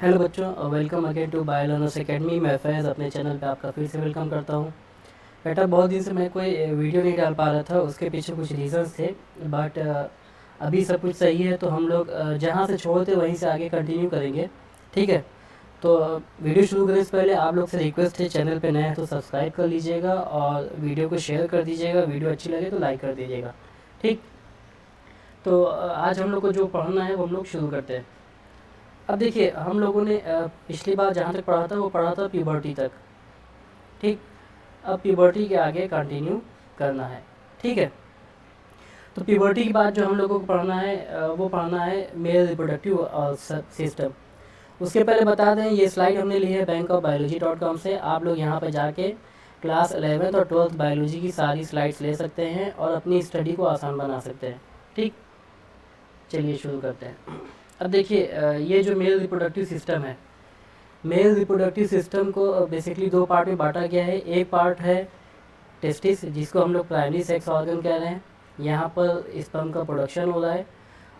Hello बच्चों, welcome again to बायोलर्नर्स academy. मैं फैज़ अपने चैनल पे आपका फिर से वेलकम करता हूँ। बेटा, बहुत दिन से मैं कोई वीडियो नहीं डाल पा रहा था, उसके पीछे कुछ रीज़न्स थे। बट अभी सब कुछ सही है, तो हम लोग जहाँ से छोड़ते वहीं से आगे कंटिन्यू करेंगे। ठीक है, तो वीडियो शुरू करने से पहले आप लोग से रिक्वेस्ट है, चैनल पे नए हैं तो सब्सक्राइब कर लीजिएगा और वीडियो को शेयर कर दीजिएगा। वीडियो अच्छी लगे तो लाइक कर दीजिएगा। ठीक, तो आज हम लोग को जो पढ़ना है वो हम लोग शुरू करते हैं। अब देखिए, हम लोगों ने पिछली बार जहाँ तक पढ़ा था वो पढ़ा था प्यूबर्टी तक। ठीक, अब प्यूबर्टी के आगे कंटिन्यू करना है। ठीक है, तो प्यूबर्टी के बाद जो हम लोगों को पढ़ना है वो पढ़ना है मेल रिप्रोडक्टिव सिस्टम। उसके पहले बता दें, ये स्लाइड हमने ली है bankofbiology.com से। आप लोग यहाँ पर जाके क्लास 11th और 12th बायोलॉजी की सारी स्लाइड्स ले सकते हैं और अपनी स्टडी को आसान बना सकते हैं। ठीक, चलिए शुरू करते हैं। अब देखिए, ये जो मेल रिप्रोडक्टिव सिस्टम है, मेल रिप्रोडक्टिव सिस्टम को बेसिकली दो पार्ट में बांटा गया है। एक पार्ट है टेस्टिस, जिसको हम लोग प्राइमरी सेक्स ऑर्गन कह रहे हैं, यहाँ पर स्पर्म का प्रोडक्शन हो रहा है।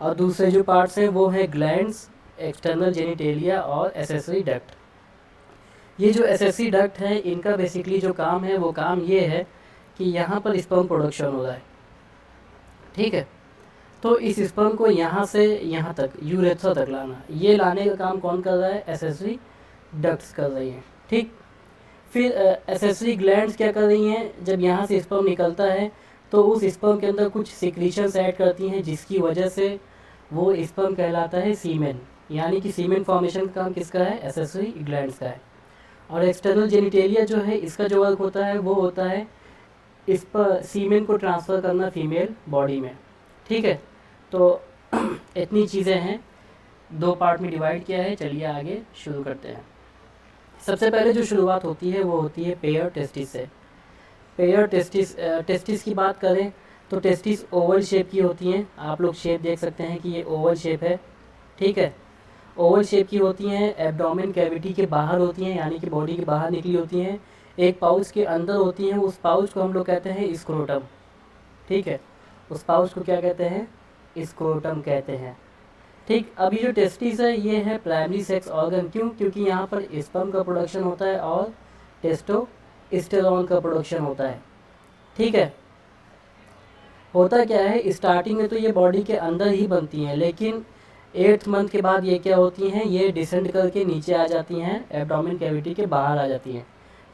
और दूसरे जो पार्ट्स हैं वो है ग्लैंड्स, एक्सटर्नल जेनिटेलिया और एसेसरी डक्ट। ये जो एसेसरी डक्ट है, इनका बेसिकली जो काम है वो काम ये है कि यहाँ पर स्पर्म प्रोडक्शन हो रहा है। ठीक है, तो इस स्पर्म को यहाँ से यहाँ तक यूरेथ्रा तक लाना, ये लाने का काम कौन कर रहा है? एसेसरी डक्ट्स कर रही हैं। ठीक, फिर एसेसरी ग्लैंड्स क्या कर रही हैं? जब यहाँ से स्पर्म निकलता है तो उस स्पर्म के अंदर कुछ सिक्रीशंस ऐड करती हैं, जिसकी वजह से वो स्पर्म कहलाता है सीमेन। यानी कि सीमेन फॉर्मेशन का काम किसका है? एसेसरी ग्लैंड्स का है। और एक्सटर्नल जेनिटेलिया जो है, इसका जो वर्क होता है वो होता है इस पर सीमेन को ट्रांसफ़र करना फीमेल बॉडी में। ठीक है, तो इतनी चीज़ें हैं, दो पार्ट में डिवाइड किया है। चलिए आगे शुरू करते हैं। सबसे पहले जो शुरुआत होती है वो होती है पेयर टेस्टिस से। पेयर टेस्टिस की बात करें तो टेस्टिस ओवल शेप की होती हैं। आप लोग शेप देख सकते हैं कि ये ओवल शेप है। ठीक है, ओवल शेप की होती हैं, एब्डोमेन कैविटी के बाहर होती हैं, यानी कि बॉडी के बाहर निकली होती हैं। एक पाउच के अंदर होती हैं, उस पाउच को हम लोग कहते हैं स्क्रोटम। ठीक है, उस पाउच को क्या कहते हैं? स्क्रोटम कहते हैं। ठीक, अभी जो टेस्टिस है ये है प्राइमरी सेक्स ऑर्गन। क्यों? क्योंकि यहाँ पर स्पर्म का प्रोडक्शन होता है और टेस्टोस्टेरोन का प्रोडक्शन होता है। ठीक है, होता क्या है, स्टार्टिंग में तो ये बॉडी के अंदर ही बनती हैं, लेकिन 8th मंथ के बाद ये क्या होती हैं? ये डिसेंड करके नीचे आ जाती हैं, एब्डोमेन कैविटी के बाहर आ जाती हैं।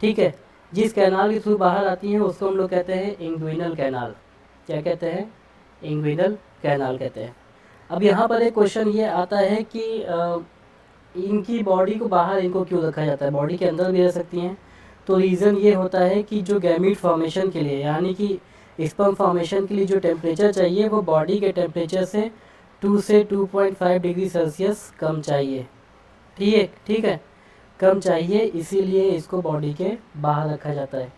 ठीक है, जिस कैनाल के थ्रू बाहर आती हैं उसको हम लोग कहते हैं इंग्विनल कैनाल। क्या कहते हैं? इंग्विनल कैनाल कहते हैं। अब यहाँ पर एक क्वेश्चन ये आता है कि इनकी बॉडी को बाहर इनको क्यों रखा जाता है? बॉडी के अंदर भी रह सकती हैं। तो रीज़न ये होता है कि जो गैमीट फॉर्मेशन के लिए, यानी कि स्पर्म फॉर्मेशन के लिए जो टेम्परेचर चाहिए वो बॉडी के टेम्परेचर से 2 से 2.5 डिग्री सेल्सियस कम चाहिए। ठीक है, कम चाहिए, इसीलिए इसको बॉडी के बाहर रखा जाता है।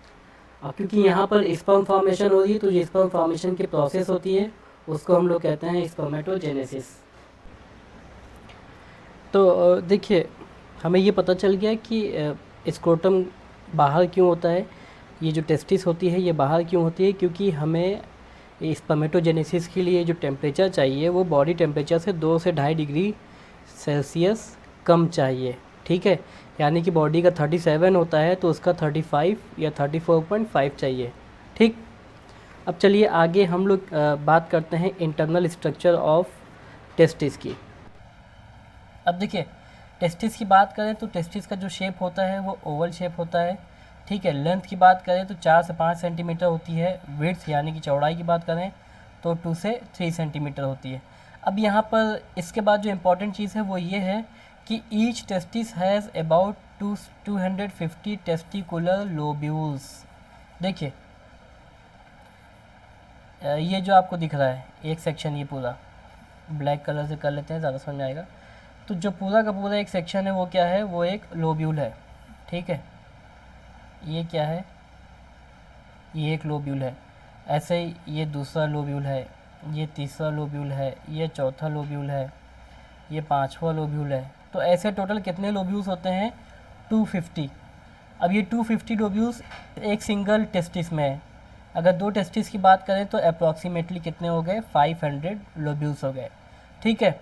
अब क्योंकि यहाँ पर स्पर्म फॉर्मेशन हो रही है, तो जो स्पर्म फॉर्मेशन की प्रोसेस होती है उसको हम लोग कहते हैं स्पर्मेटोजेनेसिस। तो देखिए, हमें ये पता चल गया कि स्क्रोटम बाहर क्यों होता है। ये जो टेस्टिस होती है ये बाहर क्यों होती है? क्योंकि हमें स्पर्मेटोजेनेसिस के लिए जो टेम्परेचर चाहिए वो बॉडी टेम्परेचर से 2 से 2.5 डिग्री सेल्सियस कम चाहिए। ठीक है, यानी कि बॉडी का 37 होता है तो उसका 35 या 34.5 चाहिए। ठीक, अब चलिए आगे हम लोग बात करते हैं इंटरनल स्ट्रक्चर ऑफ टेस्टिस की। अब देखिए, टेस्टिस की बात करें तो टेस्टिस का जो शेप होता है वो ओवल शेप होता है। ठीक है, लेंथ की बात करें तो 4 से 5 सेंटीमीटर होती है। विड्थ यानी कि चौड़ाई की बात करें तो 2 से 3 सेंटीमीटर होती है। अब यहाँ पर इसके बाद जो इम्पोर्टेंट चीज़ है वो ये है कि each testis has about 250 testicular lobules. देखिए, ये जो आपको दिख रहा है एक सेक्शन, ये पूरा ब्लैक कलर से कर लेते हैं, ज़्यादा समझ में आएगा। तो जो पूरा का पूरा एक सेक्शन है वो क्या है? वो एक लोब्यूल है। ठीक है, ये क्या है? ये एक लोब्यूल है। ऐसे ही ये दूसरा लोब्यूल है, ये तीसरा लोब्यूल है, ये चौथा लोब्यूल है, ये पांचवा लोब्यूल है। तो ऐसे टोटल कितने लोब्यूल्स होते हैं? 250। अब ये 250 लोब्यूल्स एक सिंगल टेस्टिस में है। अगर 2 टेस्टिस की बात करें तो अप्रॉक्सीमेटली कितने हो गए? 500 लोब्यूल्स हो गए। ठीक है,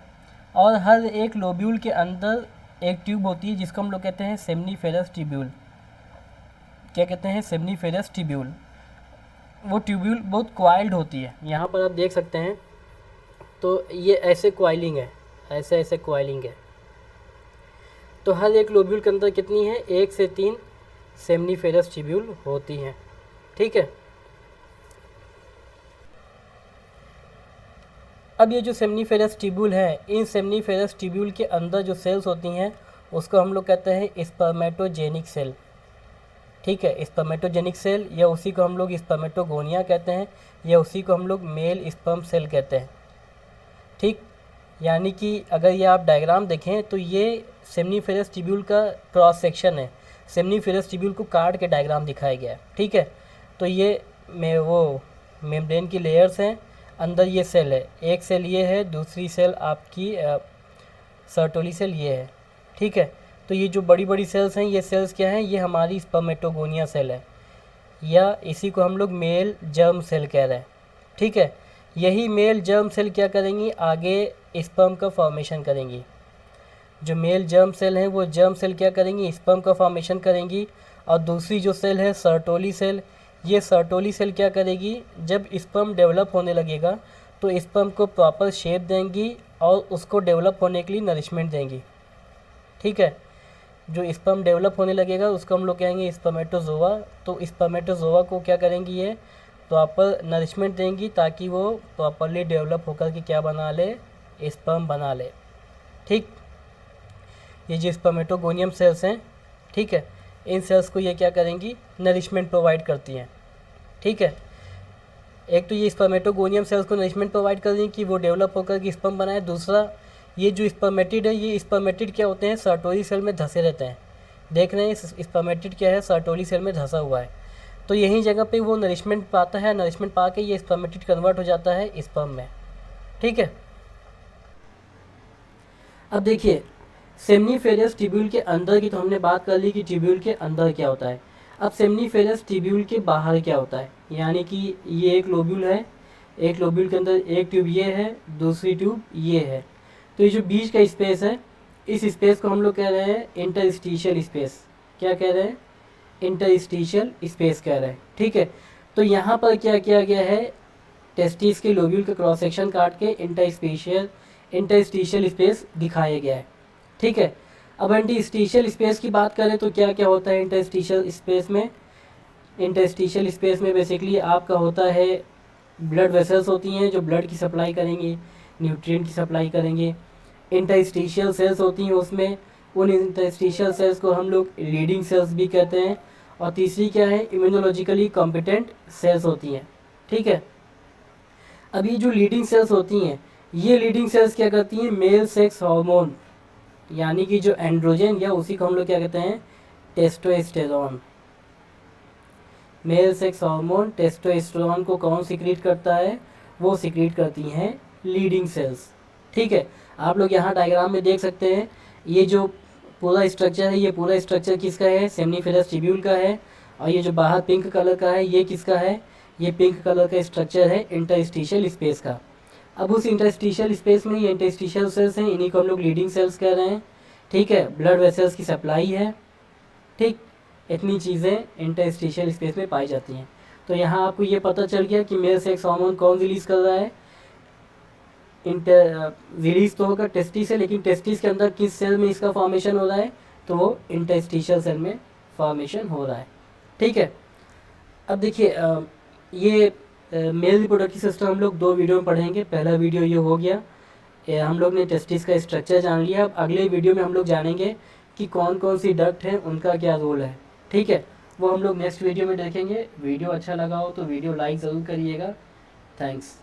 और हर एक लोब्यूल के अंदर एक ट्यूब होती है जिसको हम लोग कहते हैं सेमनीफेरस ट्यूब्यूल। क्या कहते हैं? Seminiferous tubule. वो ट्यूब्यूल बहुत क्वाइल्ड होती है, यहाँ पर आप देख सकते हैं। तो ये ऐसे क्वाइलिंग है, ऐसे ऐसे क्वाइलिंग है। तो हर एक लोब्यूल के अंदर कितनी है? 1 से 3 सेमनीफेरस ट्यूब्यूल होती हैं। ठीक है। अब ये जो सेमनीफेरस ट्यूब्यूल है, इन सेमनीफेरस ट्यूब्यूल के अंदर जो सेल्स होती हैं उसको हम लोग कहते हैं स्पर्मेटोजेनिक सेल। ठीक है, स्पर्मेटोजेनिक सेल, या उसी को हम लोग स्पर्मेटोगोनिया कहते हैं, या उसी को हम लोग मेल स्पर्म सेल कहते हैं। ठीक, यानी कि अगर ये आप डायग्राम देखें तो ये सेमनीफेरस ट्यूब्यूल का क्रॉस सेक्शन है। सेमनीफेरस ट्यूब्यूल को काट के डायग्राम दिखाया गया है। ठीक है, तो ये वो मेम्ब्रेन की लेयर्स हैं, अंदर ये सेल है, एक सेल ये है, दूसरी सेल आपकी सर्टोली सेल ये है। ठीक है, तो ये जो बड़ी बड़ी सेल्स हैं, ये सेल्स क्या हैं? ये हमारी स्पर्मेटोगोनिया सेल है, या इसी को हम लोग मेल जर्म सेल कह रहे हैं। ठीक है, यही मेल जर्म सेल क्या करेंगी? आगे स्पर्म का फॉर्मेशन करेंगी। जो मेल जर्म सेल हैं वो जर्म सेल क्या करेंगी? स्पर्म का फॉर्मेशन करेंगी। और दूसरी जो सेल है सर्टोली सेल, ये सर्टोली सेल क्या करेगी? जब स्पर्म डेवलप होने लगेगा तो स्पर्म को प्रॉपर शेप देंगी और उसको डेवलप होने के लिए नरिशमेंट देंगी। ठीक है, जो स्पर्म डेवलप होने लगेगा उसको हम लोग कहेंगे स्पर्मेटोजोआ। तो स्पर्मेटोजोआ को क्या करेंगी? ये प्रॉपर नरिशमेंट देंगी ताकि वो प्रॉपरली डेवलप होकर के क्या बना ले? स्पर्म बना ले। ठीक, ये जो स्पर्मेटोगोनियम सेल्स हैं, ठीक है, इन सेल्स को ये क्या करेंगी? नरिशमेंट प्रोवाइड करती हैं। ठीक है, एक तो ये स्पर्मेटोगोनियम सेल्स को नरिशमेंट प्रोवाइड कर देंगी कि वो डेवलप होकर के स्पर्म बनाए। दूसरा, ये जो स्पर्मेटिड है, ये स्पर्मेटिड क्या होते हैं? सर्टोली सेल में धंसे रहते हैं। देख रहे हैं स्पर्मेटिड क्या है? सर्टोली सेल में धंसा हुआ है। तो यही जगह पे वो नरिशमेंट पाता है, नरिशमेंट पा के ये स्पर्मेटिड कन्वर्ट हो जाता है स्पर्म में। ठीक है, अब देखिए सेमनीफेरस ट्यूब्यूल के अंदर की तो हमने बात कर ली कि ट्यूब्यूल के अंदर क्या होता है। अब सेमनीफेरस ट्यूब्यूल के बाहर क्या होता है, यानी कि ये एक लोब्यूल है, एक लोब्यूल के अंदर एक ट्यूब ये है, दूसरी ट्यूब ये है। तो ये जो बीच का स्पेस है, इस स्पेस को हम लोग कह रहे हैं इंटरस्टिशियल स्पेस। क्या कह रहे हैं? इंटरस्टिशियल स्पेस कह रहे हैं। ठीक है, तो यहाँ पर क्या किया गया है? टेस्टिस के लोब्यूल का क्रॉस सेक्शन काट के इंटरस्टिशियल स्पेस दिखाया गया है। ठीक है, अब इंटरस्टिशियल स्पेस की बात करें तो क्या क्या होता है इंटरस्टिशियल स्पेस में? इंटरस्टिशियल स्पेस में बेसिकली आपका होता है ब्लड वेसल्स होती हैं जो ब्लड की सप्लाई करेंगे, न्यूट्रिएंट की सप्लाई करेंगे। इंटरस्टिशियल सेल्स होती हैं, उसमें उन इंटरस्टिशियल सेल्स को हम लोग लीडिंग सेल्स भी कहते हैं। और तीसरी क्या है? इम्यूनोलॉजिकली कॉम्पिटेंट सेल्स होती हैं। ठीक है, अब ये जो लीडिंग सेल्स होती हैं, ये लीडिंग सेल्स क्या करती हैं? मेल सेक्स हार्मोन, यानी कि जो एंड्रोजन, या उसी को हम लोग क्या कहते हैं? Testosterone. Male sex hormone testosterone को कौन सिक्रीट करता है? वो सिक्रीट करती हैं लीडिंग सेल्स। ठीक है, आप लोग यहाँ डायग्राम में देख सकते हैं, ये जो पूरा स्ट्रक्चर है, ये पूरा स्ट्रक्चर किसका है? सेमनीफेरस ट्यूब्यूल का है। और ये जो बाहर पिंक कलर का है, ये किसका है? ये पिंक कलर का स्ट्रक्चर है इंटरस्टिशियल स्पेस का। अब उस इंटरस्टिशियल स्पेस में ये इंटरस्टिशियल सेल्स हैं, इन्हीं को हम लोग लीडिंग सेल्स कह रहे हैं। ठीक है, ब्लड वेसल्स की सप्लाई है। ठीक, इतनी चीज़ें इंटरस्टिशियल स्पेस में पाई जाती हैं। तो यहाँ आपको ये पता चल गया कि मेल सेक्स हार्मोन कौन रिलीज़ कर रहा है? रिलीज तो होगा टेस्टिस से, लेकिन टेस्टिस के अंदर किस सेल में इसका फॉर्मेशन हो रहा है? तो वो इंटरस्टिशियल सेल में फॉर्मेशन हो रहा है। ठीक है, अब देखिए ये मेल रिप्रोडक्टिव सिस्टम हम लोग 2 वीडियो में पढ़ेंगे। पहला वीडियो ये हो गया, हम लोग ने टेस्टिस का स्ट्रक्चर जान लिया। अब अगले वीडियो में हम लोग जानेंगे कि कौन कौन सी डक्ट हैं, उनका क्या रोल है। ठीक है, वो हम लोग नेक्स्ट वीडियो में देखेंगे। वीडियो अच्छा लगा हो तो वीडियो लाइक ज़रूर करिएगा। थैंक्स।